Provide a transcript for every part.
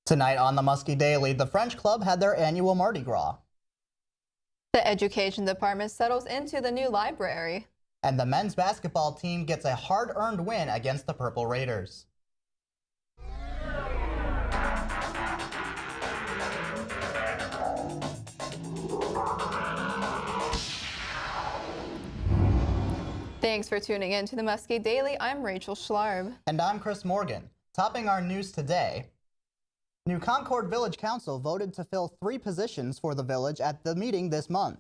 Tonight on the Muskie Daily, the French Club had their annual Mardi Gras. The education department settles into the new library. And the men's basketball team gets a hard-earned win against the Purple Raiders. Thanks for tuning in to the Muskie Daily. I'm Rachel Schlarb. And I'm Chris Morgan. Topping our news today, New Concord Village Council voted to fill 3 positions for the village at the meeting this month.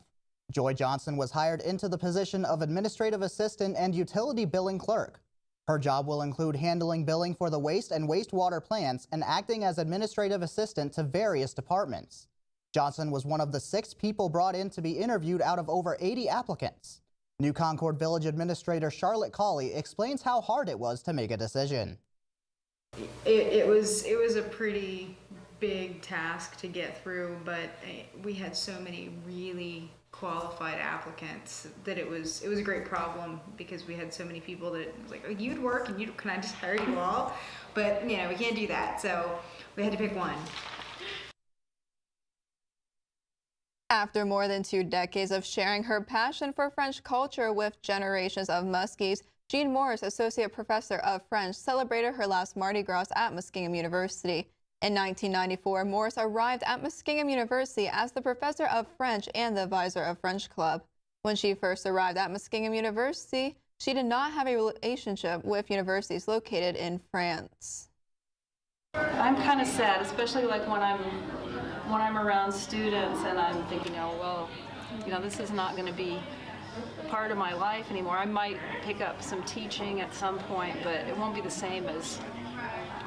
Joy Johnson was hired into the position of Administrative Assistant and Utility Billing Clerk. Her job will include handling billing for the waste and wastewater plants and acting as Administrative Assistant to various departments. Johnson was one of the 6 people brought in to be interviewed out of over 80 applicants. New Concord Village Administrator Charlotte Cawley explains how hard it was to make a decision. It was a pretty big task to get through, but we had so many really qualified applicants that it was a great problem because we had so many people that it was like, oh, you'd work and can I just hire you all? But we can't do that, so we had to pick one. After more than 2 decades of sharing her passion for French culture with generations of Muskies, Jean Morris, Associate Professor of French, celebrated her last Mardi Gras at Muskingum University. In 1994, Morris arrived at Muskingum University as the Professor of French and the Advisor of French Club. When she first arrived at Muskingum University, she did not have a relationship with universities located in France. I'm kind of sad, especially like when I'm around students and I'm thinking, this is not going to be part of my life anymore. I might pick up some teaching at some point, but it won't be the same as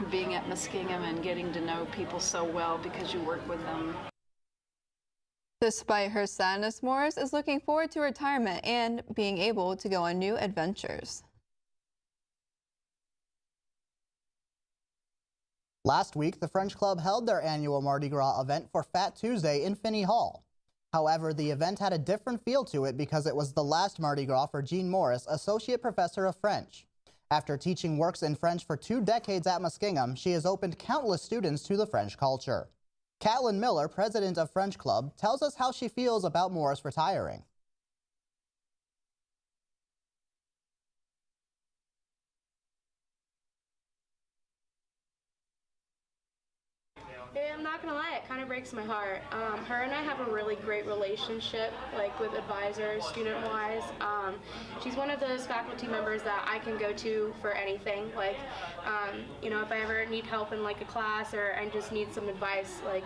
being at Muskingum and getting to know people so well because you work with them. Despite her sadness, Morris is looking forward to retirement and being able to go on new adventures. Last week, the French Club held their annual Mardi Gras event for Fat Tuesday in Finney Hall. However, the event had a different feel to it because it was the last Mardi Gras for Jean Morris, Associate Professor of French. After teaching works in French for 2 decades at Muskingum, she has opened countless students to the French culture. Catelyn Miller, President of French Club, tells us how she feels about Morris retiring. I'm not gonna lie, it kind of breaks my heart. Her and I have a really great relationship, like with advisors, student-wise. She's one of those faculty members that I can go to for anything. Like, if I ever need help in like a class or I just need some advice, like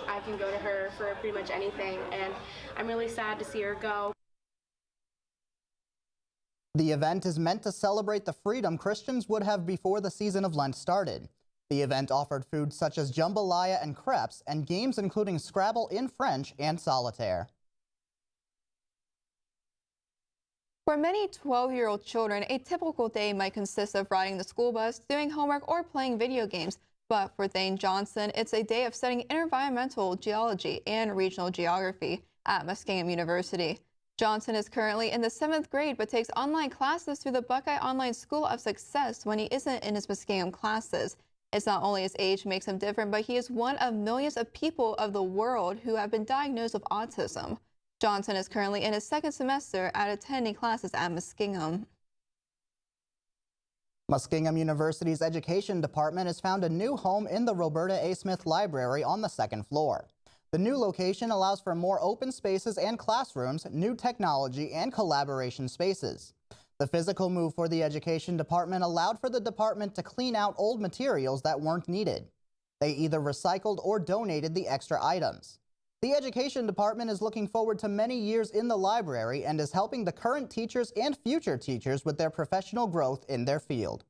I can go to her for pretty much anything. And I'm really sad to see her go. The event is meant to celebrate the freedom Christians would have before the season of Lent started. The event offered foods such as jambalaya and crepes and games including Scrabble in French and solitaire. For many 12-year-old children, a typical day might consist of riding the school bus, doing homework, or playing video games. But for Thane Johnson, it's a day of studying environmental geology and regional geography at Muskingum University. Johnson is currently in the 7th grade but takes online classes through the Buckeye Online School of Success when he isn't in his Muskingum classes. It's not only his age makes him different, but he is one of millions of people of the world who have been diagnosed with autism. Johnson is currently in his 2nd semester at attending classes at Muskingum. Muskingum University's Education Department has found a new home in the Roberta A. Smith Library on the 2nd floor. The new location allows for more open spaces and classrooms, new technology, and collaboration spaces. The physical move for the Education Department allowed for the department to clean out old materials that weren't needed. They either recycled or donated the extra items. The Education Department is looking forward to many years in the library and is helping the current teachers and future teachers with their professional growth in their field.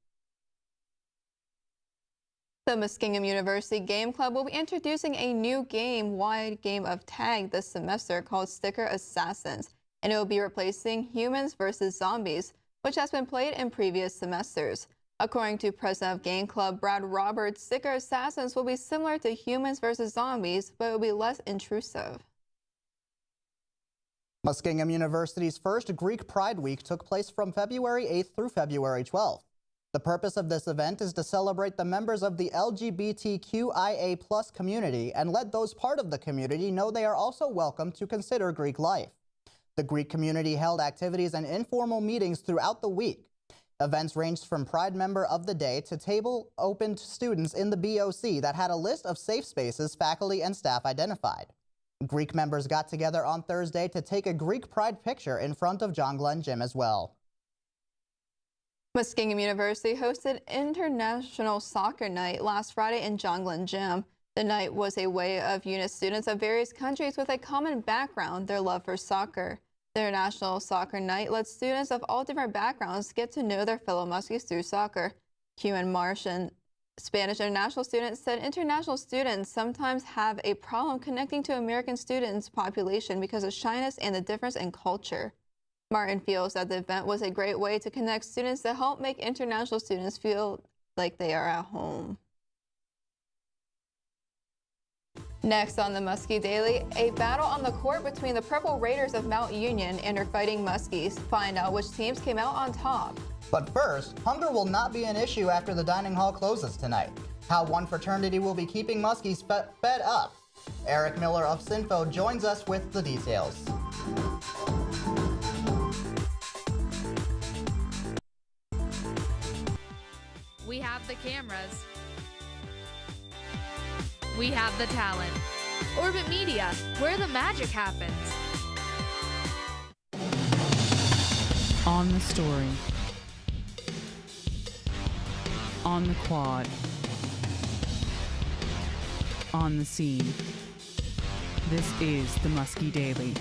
The Muskingum University Game Club will be introducing a new game-wide game of tag this semester called Sticker Assassins, and it will be replacing Humans vs. Zombies, which has been played in previous semesters. According to President of Game Club Brad Roberts, Sticker Assassins will be similar to Humans vs. Zombies, but it will be less intrusive. Muskingum University's first Greek Pride Week took place from February 8th through February 12th. The purpose of this event is to celebrate the members of the LGBTQIA+ community and let those part of the community know they are also welcome to consider Greek life. The Greek community held activities and informal meetings throughout the week. Events ranged from Pride Member of the Day to table open to students in the BOC that had a list of safe spaces faculty and staff identified. Greek members got together on Thursday to take a Greek Pride picture in front of John Glenn Gym as well. Muskingum University hosted International Soccer Night last Friday in John Glenn Gym. The night was a way of unite students of various countries with a common background, their love for soccer. The International Soccer Night lets students of all different backgrounds get to know their fellow Muskies through soccer. Cuban, Martian, Spanish international students said international students sometimes have a problem connecting to American students' population because of shyness and the difference in culture. Martin feels that the event was a great way to connect students to help make international students feel like they are at home. Next on the Muskie Daily, a battle on the court between the Purple Raiders of Mount Union and their Fighting Muskies. Find out which teams came out on top. But first, hunger will not be an issue after the dining hall closes tonight. How one fraternity will be keeping Muskies fed up. Eric Miller of Sinfo joins us with the details. We have the cameras. We have the talent. Orbit Media, where the magic happens. On the story. On the quad. On the scene. This is the Muskie Daily.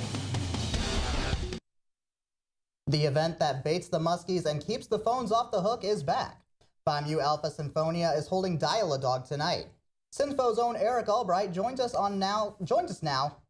The event that baits the Muskies and keeps the phones off the hook is back. Phi Mu Alpha Symphonia is holding Dial-A-Dog tonight. Sinfo's own Eric Albright joins us now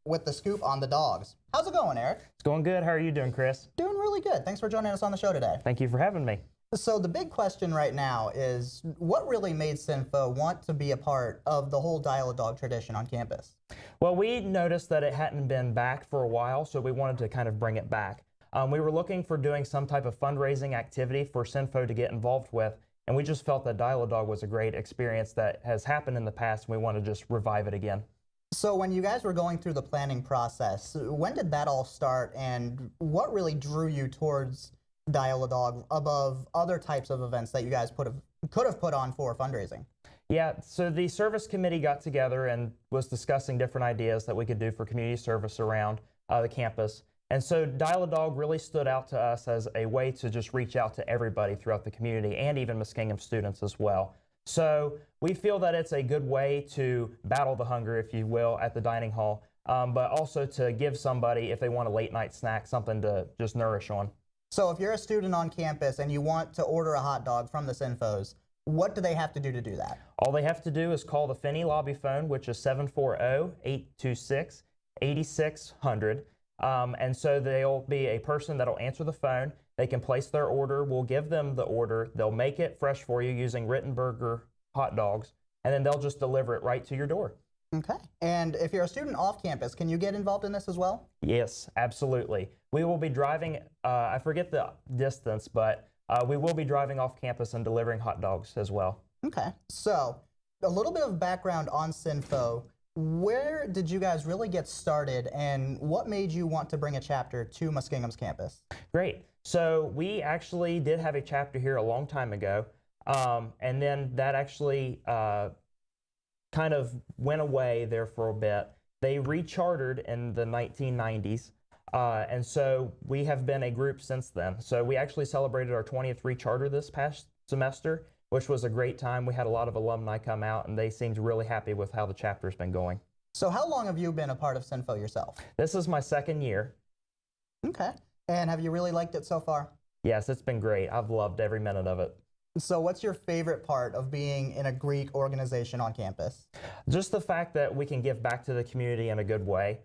with the scoop on the dogs. How's it going, Eric? It's going good. How are you doing, Chris? Doing really good. Thanks for joining us on the show today. Thank you for having me. So the big question right now is, what really made Sinfo want to be a part of the whole Dial-A-Dog tradition on campus? Well, we noticed that it hadn't been back for a while, so we wanted to kind of bring it back. We were looking for doing some type of fundraising activity for Sinfo to get involved with, and we just felt that Dial-A-Dog was a great experience that has happened in the past, and we want to just revive it again. So when you guys were going through the planning process, when did that all start, and what really drew you towards Dial-A-Dog above other types of events that you guys could have put on for fundraising? Yeah, so the service committee got together and was discussing different ideas that we could do for community service around the campus. And so Dial-A-Dog really stood out to us as a way to just reach out to everybody throughout the community and even Muskingum students as well. So we feel that it's a good way to battle the hunger, if you will, at the dining hall, but also to give somebody, if they want a late night snack, something to just nourish on. So if you're a student on campus and you want to order a hot dog from the Sinfos, what do they have to do to do that? All they have to do is call the Finney lobby phone, which is 740-826-8600. And so there'll be a person that'll answer the phone. They can place their order. We'll give them the order. They'll make it fresh for you using Rittenberger hot dogs, and then they'll just deliver it right to your door. Okay. And if you're a student off campus, can you get involved in this as well? Yes, absolutely. We will be driving, I forget the distance, but we will be driving off campus and delivering hot dogs as well. Okay. So a little bit of background on Sinfo. Where did you guys really get started, and what made you want to bring a chapter to Muskingum's campus? Great. So we actually did have a chapter here a long time ago, and then that actually kind of went away there for a bit. They rechartered in the 1990s, and so we have been a group since then. So we actually celebrated our 20th recharter this past semester, which was a great time. We had a lot of alumni come out, and they seemed really happy with how the chapter's been going. So how long have you been a part of Sinfo yourself? This is my second year. Okay. And have you really liked it so far? Yes, it's been great. I've loved every minute of it. So what's your favorite part of being in a Greek organization on campus? Just the fact that we can give back to the community in a good way.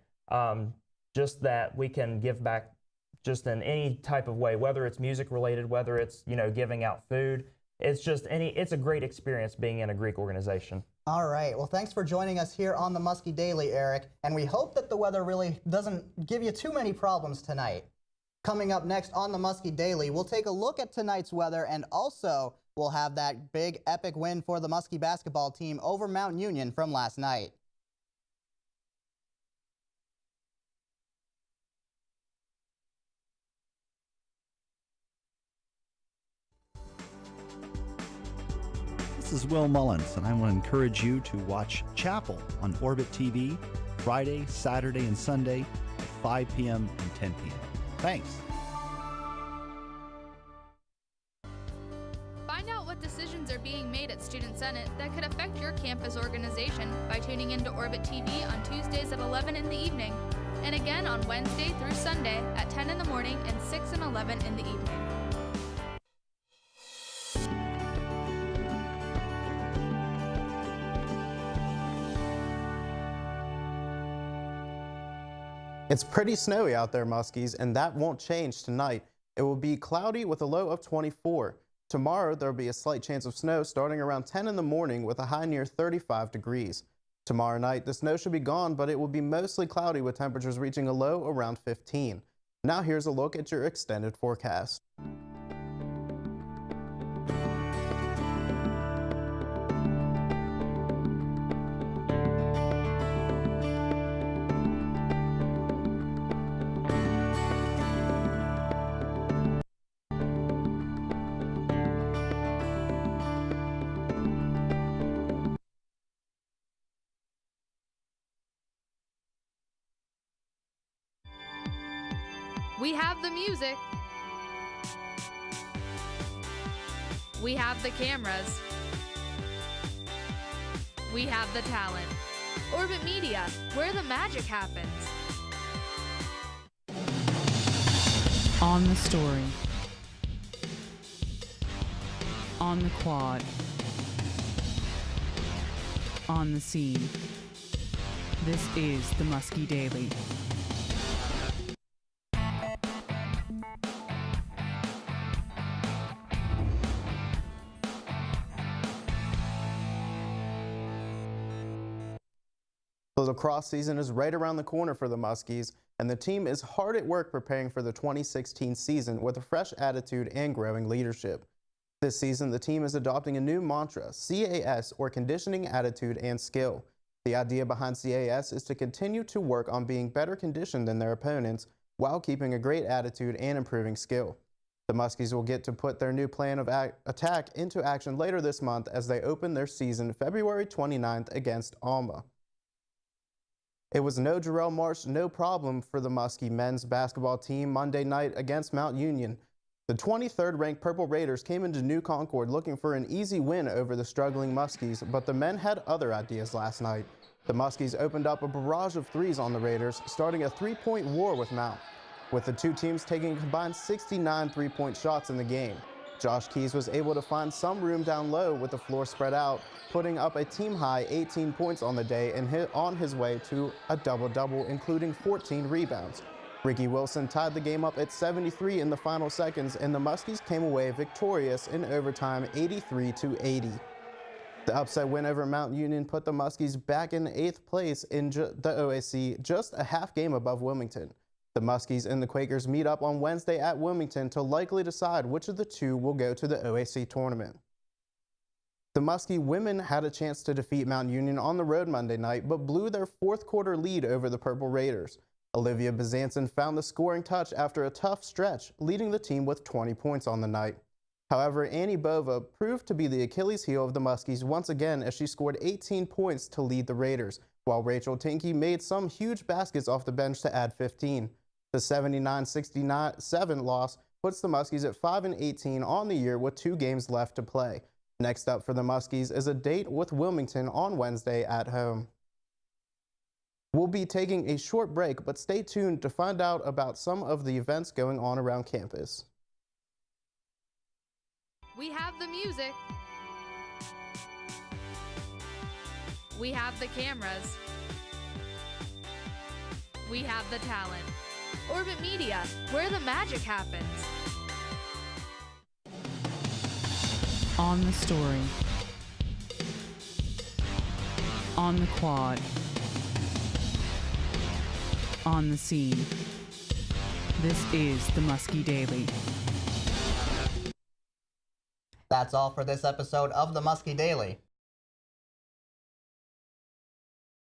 Just that we can give back just in any type of way, whether it's music related, whether it's, giving out food. It's a great experience being in a Greek organization. All right. Well, thanks for joining us here on the Muskie Daily, Eric. And we hope that the weather really doesn't give you too many problems tonight. Coming up next on the Muskie Daily, we'll take a look at tonight's weather and also will have that big epic win for the Muskie basketball team over Mount Union from last night. This is Will Mullins, and I want to encourage you to watch Chapel on Orbit TV Friday, Saturday, and Sunday at 5 p.m. and 10 p.m. Thanks. Find out what decisions are being made at Student Senate that could affect your campus organization by tuning into Orbit TV on Tuesdays at 11 in the evening, and again on Wednesday through Sunday at 10 in the morning and 6 and 11 in the evening. It's pretty snowy out there, Muskies, and that won't change tonight. It will be cloudy with a low of 24. Tomorrow, there will be a slight chance of snow starting around 10 in the morning with a high near 35 degrees. Tomorrow night, the snow should be gone, but it will be mostly cloudy with temperatures reaching a low around 15. Now here's a look at your extended forecast. We have the music. We have the cameras. We have the talent. Orbit Media, where the magic happens. On the story. On the quad. On the scene. This is the Muskie Daily. The lacrosse season is right around the corner for the Muskies, and the team is hard at work preparing for the 2016 season with a fresh attitude and growing leadership. This season, the team is adopting a new mantra, CAS, or Conditioning, Attitude, and Skill. The idea behind CAS is to continue to work on being better conditioned than their opponents while keeping a great attitude and improving skill. The Muskies will get to put their new plan of attack into action later this month as they open their season February 29th against Alma. It was no Jarrell Marsh, no problem for the Muskie men's basketball team Monday night against Mount Union. The 23rd ranked Purple Raiders came into New Concord looking for an easy win over the struggling Muskies, but the men had other ideas last night. The Muskies opened up a barrage of threes on the Raiders, starting a three-point war with Mount, with the two teams taking a combined 69 three-point shots in the game. Josh Keys was able to find some room down low with the floor spread out, putting up a team-high 18 points on the day and on his way to a double-double, including 14 rebounds. Ricky Wilson tied the game up at 73 in the final seconds, and the Muskies came away victorious in overtime 83-80. The upset win over Mount Union put the Muskies back in 8th place in the OAC, just a half game above Wilmington. The Muskies and the Quakers meet up on Wednesday at Wilmington to likely decide which of the two will go to the OAC tournament. The Muskie women had a chance to defeat Mount Union on the road Monday night, but blew their fourth quarter lead over the Purple Raiders. Olivia Bezanson found the scoring touch after a tough stretch, leading the team with 20 points on the night. However, Annie Bova proved to be the Achilles heel of the Muskies once again as she scored 18 points to lead the Raiders, while Rachel Tinky made some huge baskets off the bench to add 15. The 79-67 loss puts the Muskies at 5-18 on the year with 2 games left to play. Next up for the Muskies is a date with Wilmington on Wednesday at home. We'll be taking a short break, but stay tuned to find out about some of the events going on around campus. We have the music. We have the cameras. We have the talent. Orbit Media, where the magic happens. On the story. On the quad. On the scene. This is the Muskie Daily. That's That's all for this episode of the Muskie Daily.